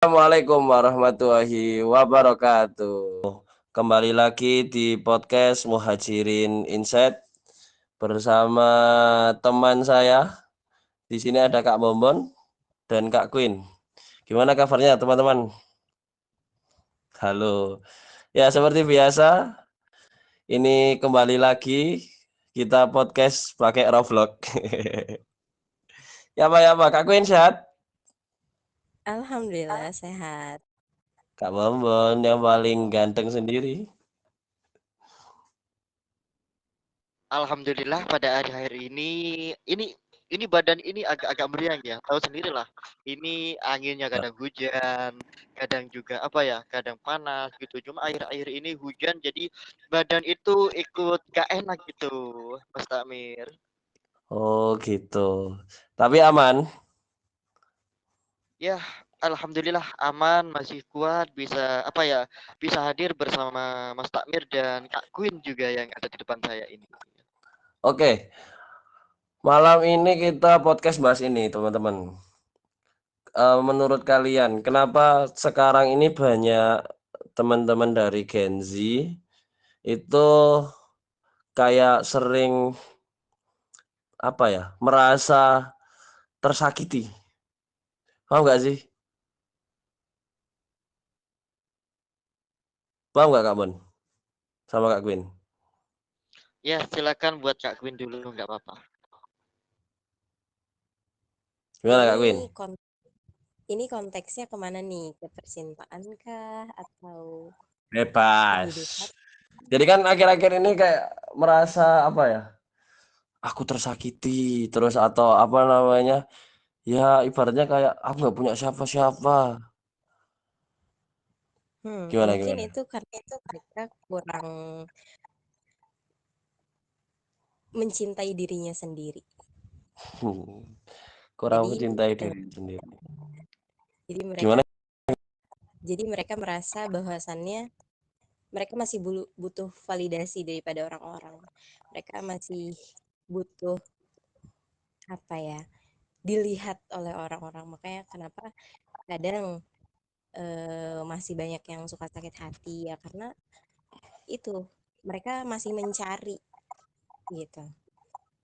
Assalamualaikum warahmatullahi wabarakatuh. Kembali lagi di podcast Muhajirin Insight bersama teman saya. Di sini ada Kak Bombon dan Kak Queen. Gimana kabarnya teman-teman? Halo. Ya seperti biasa, ini kembali lagi kita podcast pakai Roblox. Ya Pak, Kak Queen sehat? Alhamdulillah sehat. Kak Bombon yang paling ganteng sendiri. Alhamdulillah pada akhir ini badan ini agak-agak meriang ya. Tahu sendirilah. Ini anginnya kadang hujan, kadang juga apa ya, kadang panas gitu. Cuma akhir-akhir ini hujan jadi badan itu ikut gak enak gitu, Mas Takmir. Oh gitu. Tapi aman. Ya, alhamdulillah aman, masih kuat, bisa apa ya, bisa hadir bersama Mas Takmir dan Kak Queen juga yang ada di depan saya ini. Oke, malam ini kita podcast bahas ini, teman-teman. Menurut kalian, kenapa sekarang ini banyak teman-teman dari Gen Z itu kayak sering apa ya, merasa tersakiti? Paham nggak sih? Paham nggak Kak Bon? Sama Kak Queen? Ya, silakan buat Kak Queen dulu, nggak apa-apa. Gimana Kak Ini Queen? kon- ini konteksnya kemana nih? Ke percintaan kah atau Bebas. kehidupan? Jadi kan akhir-akhir ini kayak merasa apa ya? Aku tersakiti terus atau apa namanya? Ya ibaratnya kayak aku nggak punya siapa-siapa. Gimana Mungkin gimana? itu karena mereka kurang mencintai dirinya sendiri. Kurang Jadi, mencintai eh, diri sendiri. jadi mereka, Gimana? jadi mereka merasa bahwasannya mereka masih butuh validasi daripada orang-orang. Mereka masih butuh apa ya? Dilihat oleh orang-orang. Makanya kenapa kadang masih banyak yang suka sakit hati ya karena itu mereka masih mencari gitu.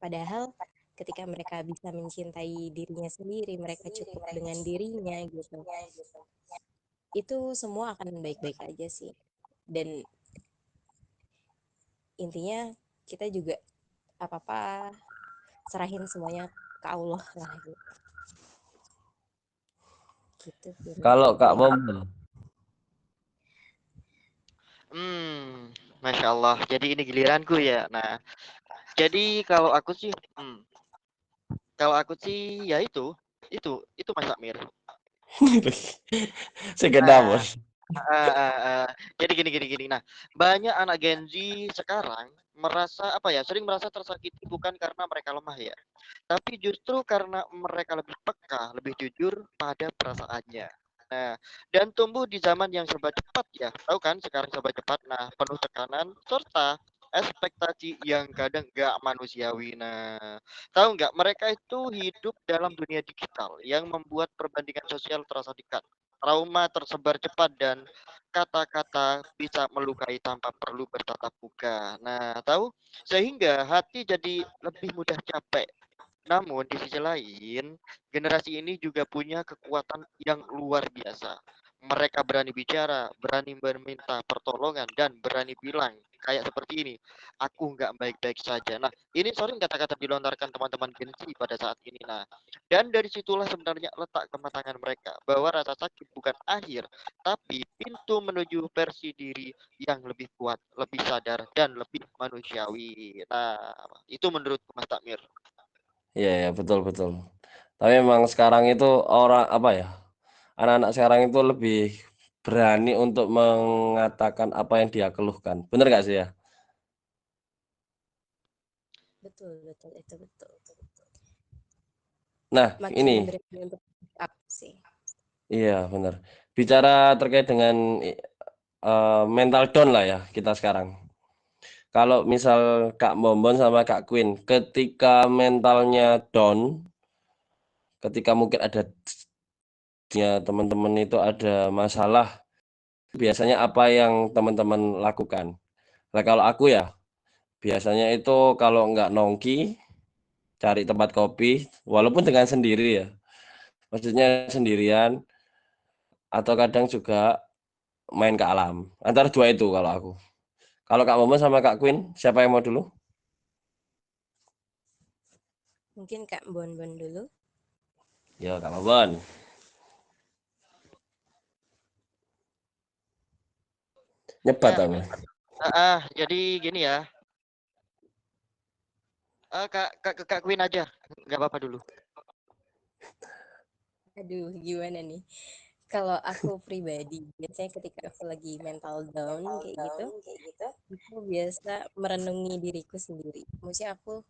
Padahal ketika mereka bisa mencintai dirinya sendiri, mereka cukup dengan dirinya gitu. Itu semua akan baik-baik aja sih. Dan intinya kita juga apa-apa serahin semuanya ke Allah lah gitu. Gitu sih menurut Kalau aku Kak ya. Bom, Masya Allah. Jadi ini giliranku ya. Nah, jadi kalau aku sih ya itu Mas Takmir. sekedar Nah, bos. jadi gini. Nah, banyak anak Gen Z sekarang merasa apa ya, sering merasa tersakiti bukan karena mereka lemah ya, tapi justru karena mereka lebih peka, lebih jujur pada perasaannya. Nah, dan tumbuh di zaman yang serba cepat ya, tahu kan sekarang serba cepat. Nah, penuh tekanan serta ekspektasi yang kadang nggak manusiawi. Nah, tahu nggak mereka itu hidup dalam dunia digital yang membuat perbandingan sosial terasa dekat. Trauma tersebar cepat dan kata-kata bisa melukai tanpa perlu bertatap muka. Nah, tahu? Sehingga hati jadi lebih mudah capek. Namun di sisi lain, generasi ini juga punya kekuatan yang luar biasa. Mereka berani bicara, berani meminta pertolongan, dan berani bilang kayak seperti ini, aku nggak baik-baik saja. Nah, ini sering kata-kata dilontarkan teman-teman Gen Z pada saat ini. Nah, dan dari situlah sebenarnya letak kematangan mereka, bahwa rasa sakit bukan akhir, tapi pintu menuju versi diri yang lebih kuat, lebih sadar, dan lebih manusiawi. Nah, itu menurutku Mas Takmir. Iya ya betul betul. Tapi memang sekarang itu orang apa ya? Anak-anak sekarang itu lebih berani untuk mengatakan apa yang dia keluhkan. Bener gak sih ya? Betul, betul, itu betul. Nah Makin ini, berani untuk speak up sih. iya bener. Bicara terkait dengan mental down lah ya kita sekarang. Kalau misal Kak Bombon sama Kak Queen, ketika mentalnya down, ketika mungkin ada teman-teman itu ada masalah, biasanya apa yang teman-teman lakukan? Nah, kalau aku ya, biasanya itu kalau nggak nongki, cari tempat kopi, walaupun dengan sendiri ya, maksudnya sendirian, atau kadang juga main ke alam. Antara dua itu kalau aku. Kalau Kak Momo sama Kak Queen, siapa yang mau dulu? Mungkin Kak Bon dulu. Ya, Kak Momon. Nyebat Ya, aku. jadi gini ya. Kak Queen aja, nggak apa-apa dulu. Aduh, gimana nih? Kalau aku pribadi, biasanya ketika aku lagi mental down kayak gitu, aku biasa merenungi diriku sendiri. Maksudnya aku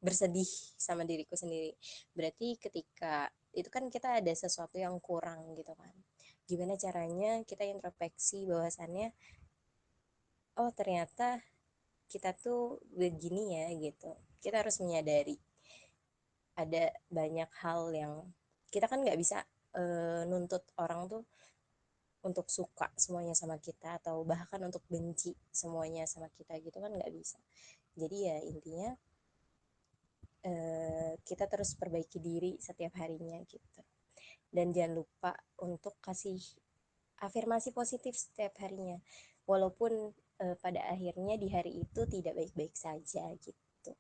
bersedih sama diriku sendiri. Berarti ketika itu kan kita ada sesuatu yang kurang gitu kan. Gimana caranya kita introspeksi bahwasannya, oh ternyata kita tuh begini ya gitu. Kita harus menyadari ada banyak hal yang kita kan nggak bisa nuntut orang tuh untuk suka semuanya sama kita atau bahkan untuk benci semuanya sama kita gitu kan nggak bisa. Jadi ya intinya kita terus perbaiki diri setiap harinya gitu. Dan jangan lupa untuk kasih afirmasi positif setiap harinya. Walaupun pada akhirnya di hari itu tidak baik-baik saja gitu.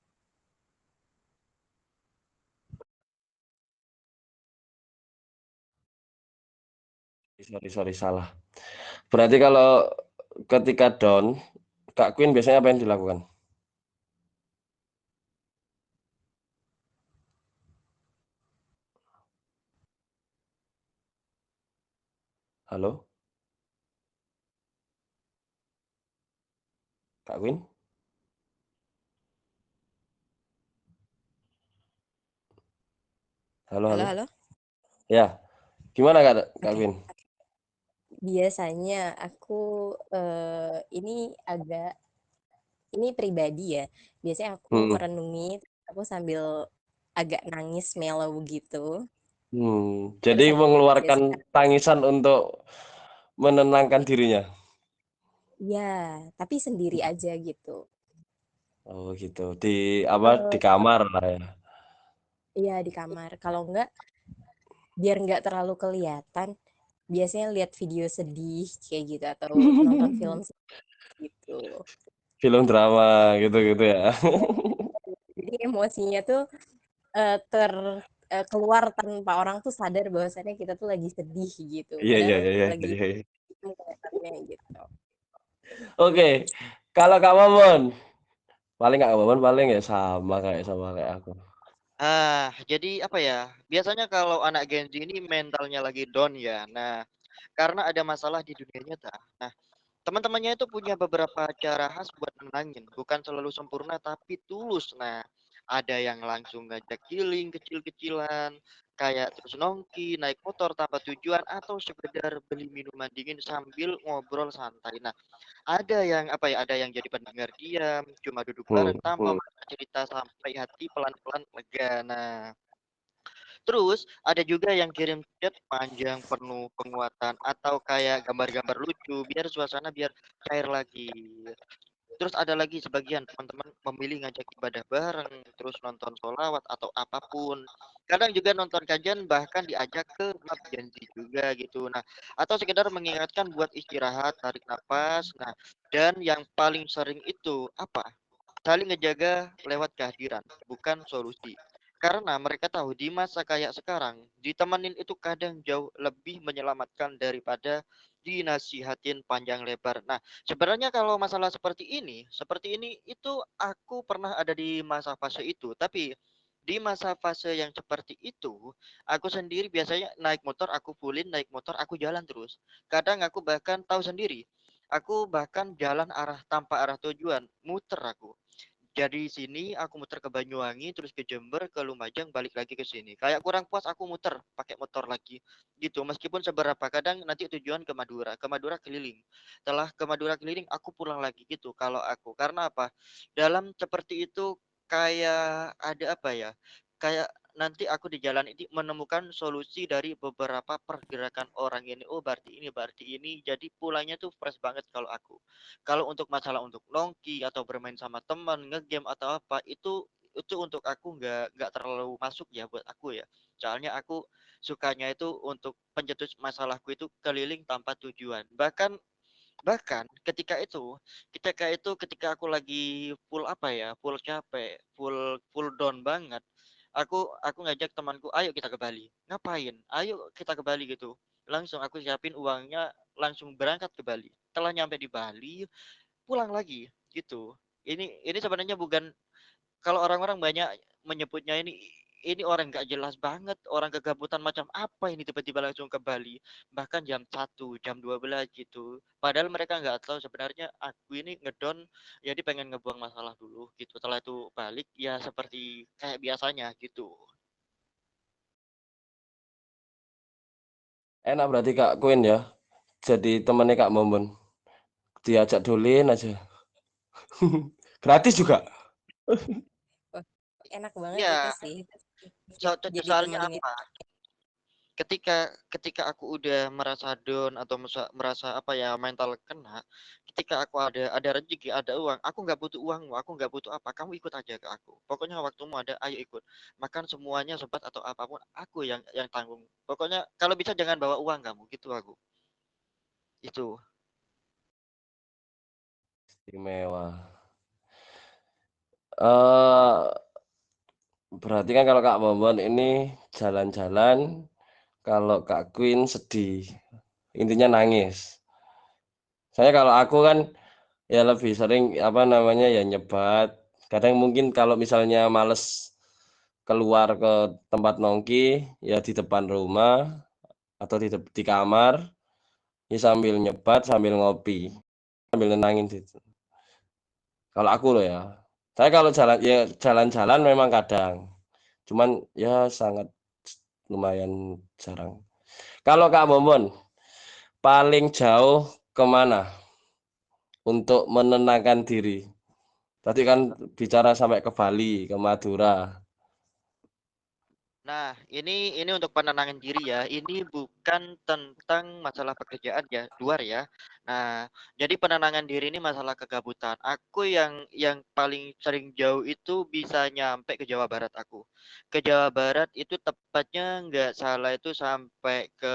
Sorry, salah. Berarti kalau ketika down, Kak Queen biasanya apa yang dilakukan? Halo, Kak Queen? Halo, Halo, halo. halo. Ya, gimana Kak Oke. Queen? Biasanya aku ini agak ini pribadi ya. Biasanya aku Hmm. merenungi, aku sambil agak nangis mellow gitu. Jadi Terus aku mengeluarkan biasa, tangisan untuk menenangkan dirinya. ya, tapi sendiri aja gitu. Oh gitu. Di Eh, kamar lah ya. Iya di kamar. Kalau enggak, biar nggak terlalu kelihatan, biasanya lihat video sedih kayak gitu atau nonton film sedih gitu. Film drama gitu-gitu ya. Jadi emosinya tuh eh, ter keluar tanpa orang tuh sadar bahwasannya kita tuh lagi sedih gitu. Iya, iya, Padahal iya, iya, lagi iya, iya. kelihatannya gitu. Oke. Kalau Kak Momon, paling Kak Momon paling ya sama kayak aku. Jadi apa ya? Biasanya kalau anak Gen Z ini mentalnya lagi down ya. Nah, karena ada masalah di dunia nyata. Nah, teman-temannya itu punya beberapa cara khas buat nenangin, bukan selalu sempurna tapi tulus. Nah, ada yang langsung ngajak healing kecil-kecilan, kayak terus nongki, naik motor tanpa tujuan, atau sekedar beli minuman dingin sambil ngobrol santai. Nah, ada yang apa ya? Ada yang jadi pendengar diam, cuma duduk Hmm. bareng tanpa cerita sampai hati pelan-pelan lega. Nah, terus ada juga yang kirim chat panjang penuh penguatan atau kayak gambar-gambar lucu biar suasana biar cair lagi. Terus ada lagi sebagian teman-teman memilih ngajak ibadah bareng, terus nonton sholawat atau apapun. Kadang juga nonton kajian bahkan diajak ke klub janji juga gitu. Nah, atau sekedar mengingatkan buat istirahat, tarik nafas. Nah, dan yang paling sering itu apa? Saling ngejaga lewat kehadiran, bukan solusi. Karena mereka tahu di masa kayak sekarang, ditemenin itu kadang jauh lebih menyelamatkan daripada dinasihatin panjang lebar. Nah, sebenarnya kalau masalah seperti ini itu aku pernah ada di masa fase itu. Tapi di masa fase yang seperti itu, aku sendiri biasanya naik motor, aku fullin, naik motor, aku jalan terus. Kadang aku bahkan tahu sendiri, aku bahkan jalan arah tanpa arah tujuan, muter aku. Jadi sini aku muter ke Banyuwangi, terus ke Jember, ke Lumajang, balik lagi ke sini. Kayak kurang puas aku muter pakai motor lagi. Gitu. Meskipun seberapa kadang nanti tujuan ke Madura, keliling. Setelah ke Madura keliling, aku pulang lagi gitu kalau aku. Karena apa? Dalam seperti itu kayak ada apa ya? Kayak nanti aku di jalan ini menemukan solusi dari beberapa pergerakan orang ini. Oh, berarti ini. Jadi pulangnya tuh fresh banget kalau aku. Kalau untuk masalah untuk nongki atau bermain sama teman, ngegame atau apa, itu untuk aku nggak terlalu masuk ya buat aku ya. Soalnya aku sukanya itu untuk pencetus masalahku itu keliling tanpa tujuan. Bahkan bahkan ketika aku lagi full apa ya, full capek, full full down banget, aku ngajak temanku, ayo kita ke Bali. Ngapain? Ayo kita ke Bali gitu. Langsung aku siapin uangnya, langsung berangkat ke Bali. Setelah nyampe di Bali, pulang lagi gitu. Ini sebenarnya bukan, kalau orang-orang banyak menyebutnya ini orang nggak jelas banget, orang kegabutan macam apa ini tiba-tiba langsung ke Bali, bahkan jam 1, jam 12 gitu. Padahal mereka nggak tahu sebenarnya aku ini ngedon, jadi pengen ngebuang masalah dulu gitu. Setelah itu balik ya seperti kayak biasanya gitu. Enak berarti Kak Queen ya. Jadi temennya Kak Momon. Diajak dolin aja. Gratis juga. Wah, enak banget itu Ya, sih. Jadi soalnya temennya. apa? Ketika ketika aku udah merasa down atau merasa apa ya, mental kena, ketika aku ada rezeki, ada uang, aku nggak butuh uangmu, aku nggak butuh apa, kamu ikut aja ke aku. Pokoknya waktumu ada, ayo ikut. Makan semuanya sebat atau apapun, aku yang tanggung. Pokoknya kalau bisa jangan bawa uang kamu, gitu aku. Itu. Istimewa. Eh berarti kan kalau Kak Momon ini jalan-jalan, kalau Kak Queen sedih. Intinya nangis. Saya kalau aku kan ya lebih sering apa namanya ya nyebat. Kadang mungkin kalau misalnya males keluar ke tempat nongki ya di depan rumah atau di kamar ya sambil nyebat sambil ngopi sambil nenangin situ. Kalau aku loh ya. Saya kalau jalan ya jalan-jalan memang kadang. Cuman ya sangat lumayan jarang. Kalau Kak Momon paling jauh kemana untuk menenangkan diri? Tadi kan bicara sampai ke Bali, ke Madura. Nah, ini untuk penenangan diri ya. Ini bukan tentang masalah pekerjaan ya, luar ya. Nah, jadi penenangan diri ini masalah kegabutan. Aku yang paling sering jauh itu bisa nyampe ke Jawa Barat aku. Ke Jawa Barat itu tepatnya nggak salah itu sampai ke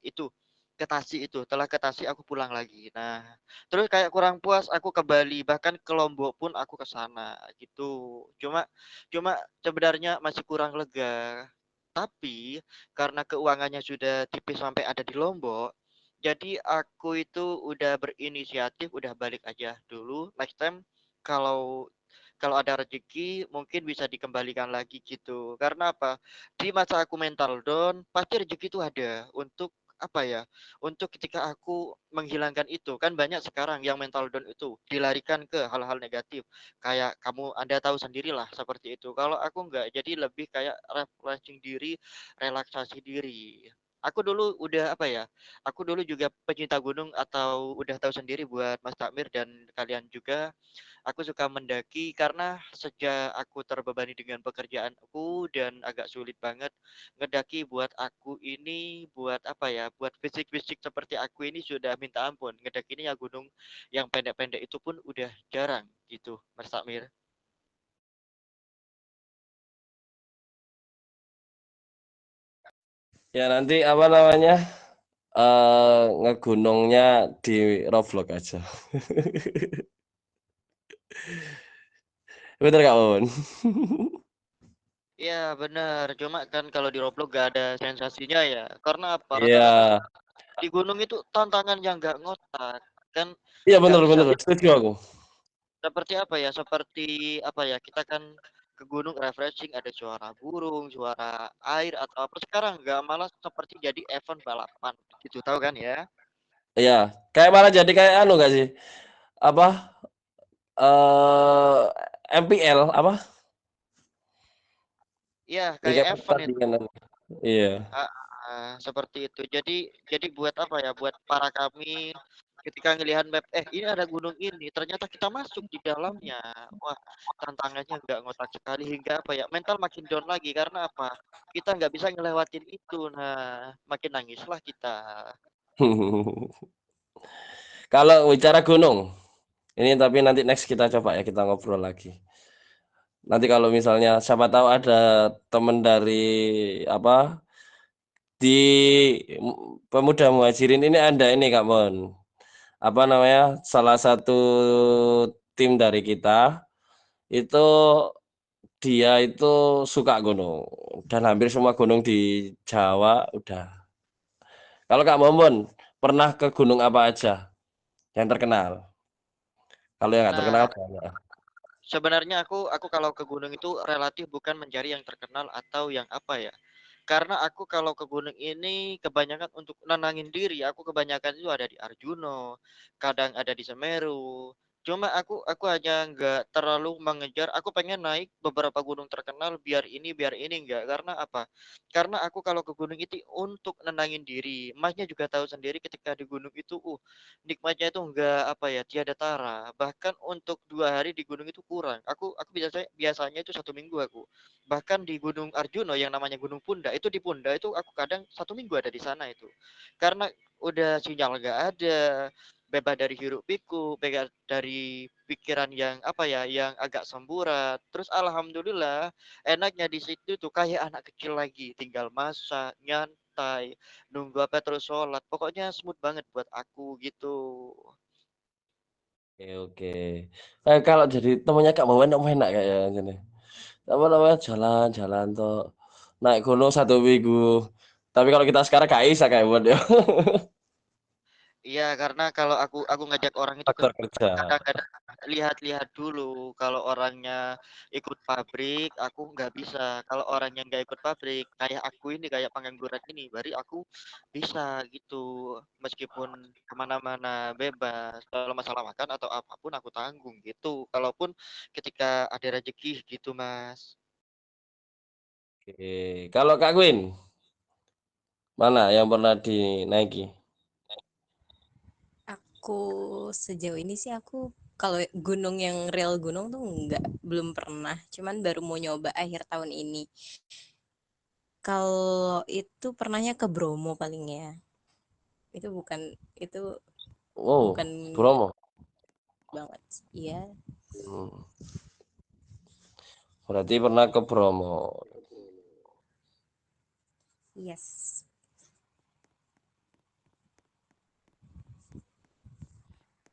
itu ke Tasik itu. Setelah ke Tasik aku pulang lagi. Nah, terus kayak kurang puas aku ke Bali, bahkan ke Lombok pun aku ke sana gitu. Cuma cuma sebenarnya masih kurang lega. Tapi karena keuangannya sudah tipis sampai ada di Lombok, jadi aku itu udah berinisiatif, udah balik aja dulu. Next time kalau kalau ada rezeki mungkin bisa dikembalikan lagi gitu. Karena apa? Di masa aku mental down, pasti rezeki itu ada untuk apa ya? Untuk ketika aku menghilangkan itu. Kan banyak sekarang yang mental down itu dilarikan ke hal-hal negatif. Kayak Anda tahu sendirilah seperti itu. Kalau aku enggak, jadi lebih kayak refreshing diri, relaksasi diri. Aku dulu udah apa ya? Aku dulu juga pecinta gunung, atau udah tahu sendiri buat Mas Takmir dan kalian juga. Aku suka mendaki karena sejak aku terbebani dengan pekerjaanku dan agak sulit banget ngedaki, buat aku ini, buat apa ya? Buat fisik-fisik seperti aku ini sudah minta ampun. Ngedaki ini ya gunung yang pendek-pendek itu pun udah jarang gitu, Mas Takmir. Ya nanti apa namanya ngegunungnya di Roblox aja. Bener Kak Momon? Iya benar, cuma kan kalau di Roblox gak ada sensasinya ya. Karena apa? Iya, Di gunung itu tantangan yang gak ngotak. Kan iya nggak bisa bener setuju aku. seperti apa ya? Seperti apa ya? Kita kan ke gunung refreshing, ada suara burung, suara air atau apa. Sekarang nggak, malah seperti jadi event balapan gitu, tahu kan ya? Iya, kayak malah jadi kayak anu gak sih? Apa MPL apa? Iya, Ya kayak kayak event itu. pertandingan. Iya. Seperti itu. Jadi buat apa ya? Buat para kami ketika ngelihat map, ini ada gunung ini, ternyata kita masuk di dalamnya. Wah, tantangannya nggak ngotak sekali hingga apa ya, mental makin down lagi karena apa? Kita nggak bisa ngelewatin itu. Nah, makin nangislah kita. Kalau bicara gunung, ini tapi nanti next kita coba ya kita ngobrol lagi. Nanti kalau misalnya siapa tahu ada teman dari apa di pemuda muhajirin ini ada ini Kak Mon. Apa namanya? Salah satu tim dari kita itu dia itu suka gunung dan hampir semua gunung di Jawa udah. Kalau Kak Momon pernah ke gunung apa aja yang terkenal? Kalau yang nggak terkenal Nah, banyak. sebenarnya aku kalau ke gunung itu relatif bukan mencari yang terkenal atau yang apa ya. Karena aku kalau ke gunung ini kebanyakan untuk nenangin diri, aku kebanyakan itu ada di Arjuno, kadang ada di Semeru. Cuma aku hanya nggak terlalu mengejar, aku pengen naik beberapa gunung terkenal biar ini enggak. Karena apa? Karena aku kalau ke gunung itu untuk nenangin diri. Masnya juga tahu sendiri ketika di gunung itu, nikmatnya itu enggak apa ya, tiada tara. Bahkan untuk 2 hari di gunung itu kurang. Aku biasanya itu 1 minggu aku. Bahkan di Gunung Arjuno yang namanya Gunung Punda itu di Punda itu aku kadang 1 minggu ada di sana itu karena udah sinyal nggak ada, bebas dari hiruk pikuk, bebas dari pikiran yang apa ya, yang agak semburat. Terus alhamdulillah enaknya di situ tuh kayak anak kecil lagi, tinggal masak, nyantai, nunggu apa terus sholat. Pokoknya smooth banget buat aku gitu. Oke, oke. Kalau jadi temannya Kak Momon enak kayak gini. Apa namanya jalan-jalan tuh naik gunung 1 minggu. Tapi kalau kita sekarang gak bisa kayak buat ya. Iya, karena kalau aku ngajak orang itu Faktor kerja. kadang-kadang lihat-lihat dulu. Kalau orangnya ikut pabrik, aku nggak bisa. Kalau orangnya nggak ikut pabrik, kayak aku ini, kayak pengangguran ini, baru aku bisa gitu. Meskipun kemana-mana bebas. Kalau masalah makan atau apapun aku tanggung gitu. Kalaupun ketika ada rezeki gitu, Mas. Oke. Kalau Kak Queen, mana yang pernah dinaiki? Aku sejauh ini sih aku kalau gunung yang real gunung tuh belum pernah. Cuman baru mau nyoba akhir tahun ini. Kalau itu pernahnya ke Bromo paling ya. Itu itu Wow, bukan Bromo. banget. Iya, Hmm. Berarti pernah ke Bromo. yes.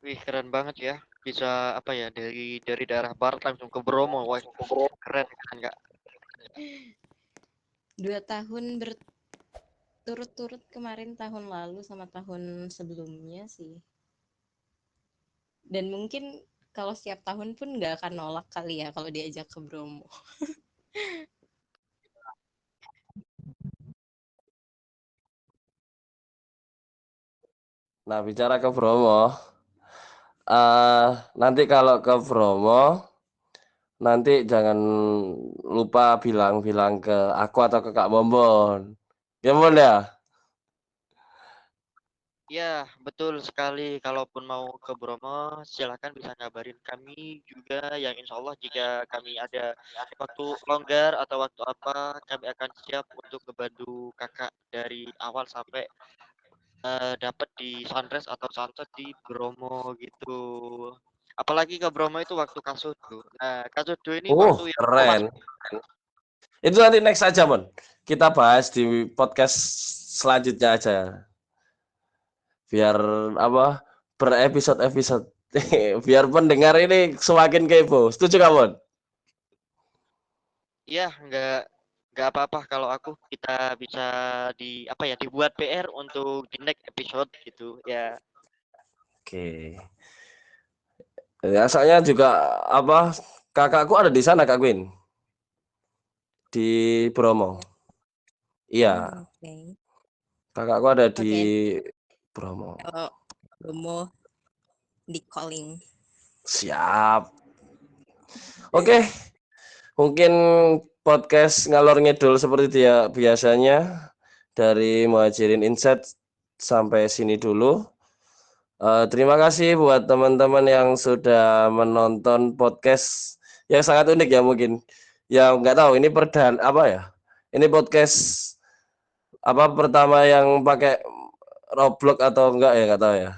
Wih, keren banget ya. Bisa apa ya, dari daerah barat langsung ke Bromo. Wah, keren keren Kak. 2 tahun berturut-turut kemarin tahun lalu sama tahun sebelumnya sih. Dan mungkin kalau setiap tahun pun nggak akan nolak kali ya kalau diajak ke Bromo. Nah, bicara ke Bromo, nanti kalau ke Bromo, nanti jangan lupa bilang-bilang ke aku atau ke Kak Bombon. Ya, Mon ya? Ya, betul sekali. Kalaupun mau ke Bromo, silakan bisa ngabarin kami juga. Yang insya Allah jika kami ada waktu longgar atau waktu apa, kami akan siap untuk ngebantu kakak dari awal sampai dapat di sunrise atau sunset di Bromo gitu. Apalagi ke Bromo itu waktu Kasudu. Nah, Kasudu ini waktu yang emas. Keren. Itu nanti next aja, Mon. Kita bahas di podcast selanjutnya aja. Biar apa? Berepisode-episode. Biar pendengar ini semakin kepo. Setuju, Kak Mon? Ya, nggak apa-apa kalau aku kita bisa apa ya, dibuat PR untuk di next episode gitu ya. Oke. Ya, soalnya juga apa? Kakakku ada di sana, Kak Queen. Di Bromo. Iya, Oke. kakakku ada di Oke, Bromo. kalau Bromo di calling. Siap. Oke, mungkin podcast ngalor ngidul seperti dia biasanya dari Muhajirin Insight sampai sini dulu. Terima kasih buat teman-teman yang sudah menonton podcast yang sangat unik ya mungkin. Yang nggak tahu ini apa ya? Ini podcast apa pertama yang pakai Roblox atau enggak ya nggak tahu ya.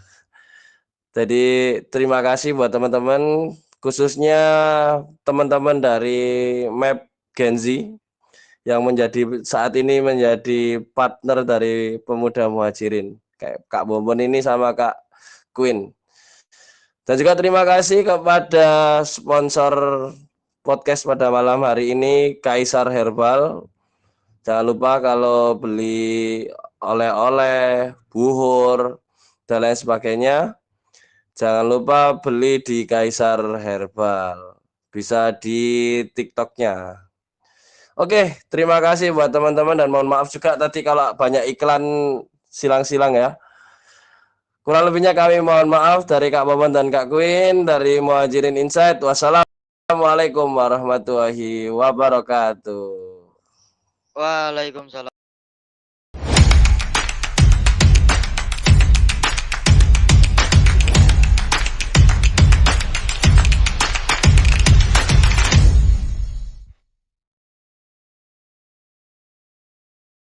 Jadi terima kasih buat teman-teman khususnya teman-teman dari Map Gen Z yang saat ini menjadi partner dari Pemuda Muhajirin kayak Kak Bombon ini sama Kak Queen. Dan juga terima kasih kepada sponsor podcast pada malam hari ini Kaisar Herbal. Jangan lupa kalau beli oleh-oleh, buhur dan lain sebagainya, jangan lupa beli di Kaisar Herbal. Bisa di TikToknya. Oke, terima kasih buat teman-teman dan mohon maaf juga tadi kalau banyak iklan silang-silang ya. Kurang lebihnya kami mohon maaf dari Kak Maman dan Kak Queen dari Muhajirin Insight. Wassalamualaikum warahmatullahi wabarakatuh. Waalaikumsalam.